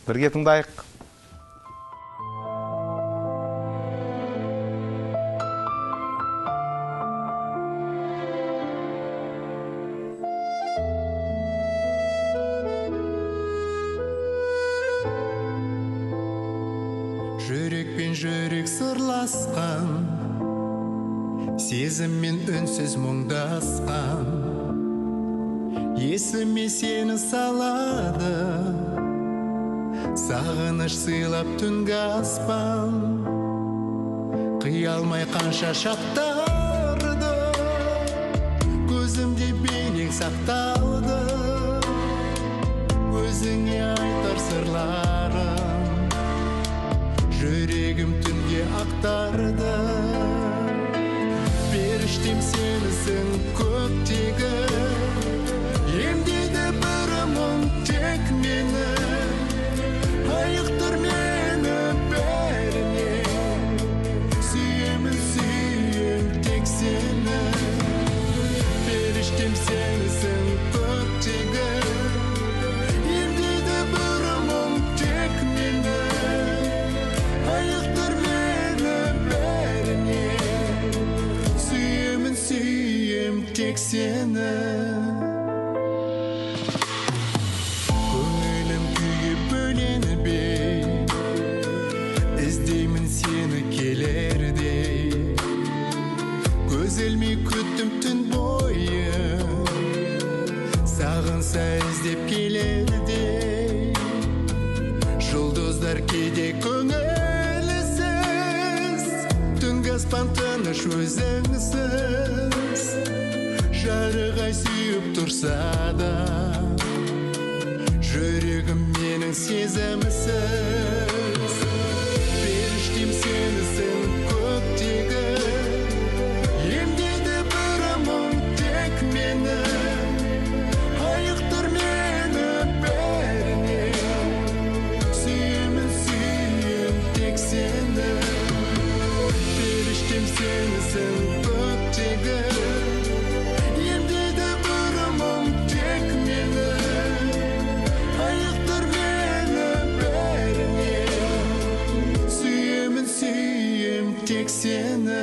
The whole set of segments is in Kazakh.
Бірге тыңдайық. Жүрекпен жүрек сырласқан, сезіммен үнсіз мұңдасқан, есіме сені салады, сағыныш сыйлап түнгі аспан. Қия алмай қанша шақтарды, көзімде бейнең сақталды, өзіңе айтар сырларым жүрегім түнге ақтарды. Періштем сенісің көктегі, емдейді бір мұң тек мені, айықтыр мені бәріне, сүйемін сүйем тек сені. Періштем сенісің көктегі, емдейді бір мұң тек мені, айықтыр мені бәріне, сүйемін сүйем тек сені. Көңілім күйге бөленбей, іздеймін сені келердей, көз ілмей күттім түн бойы, сағынса іздеп келердей. Жұлдыздар кейде көңілсіз, түнгі аспан тыныш өзіңсіз, жарық ай сүйіп тұрса да, жүрегім менің сезімсіз. Періштем сенісің көктегі, емдейді бір мұң тек мені, айықтыр мені бәріне, сүйемін сүйем тек сені. Періштем сенісің көктегі, емдейді бір мұң тек мені, айықтыр мені бәріне, сүйемін сүйем тек сені.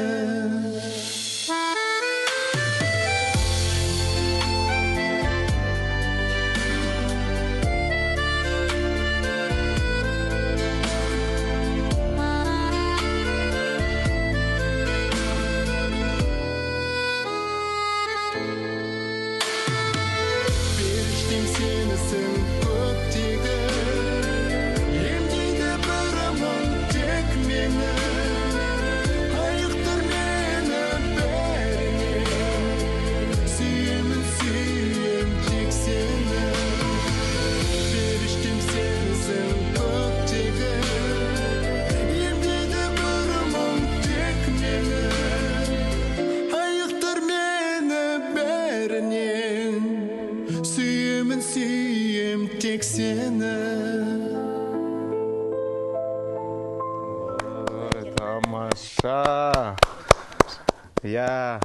Періштем сенісің көктегі, емдейді бір мұң тек мені, айықтыр мені бәріне, сүйемін сүйем тек сені. Періштем сенісің көктегі, емдейді бір мұң тек мені, айықтыр мені бәрінен, сүйемін сүйем тек сені. Ой, тамаша. Я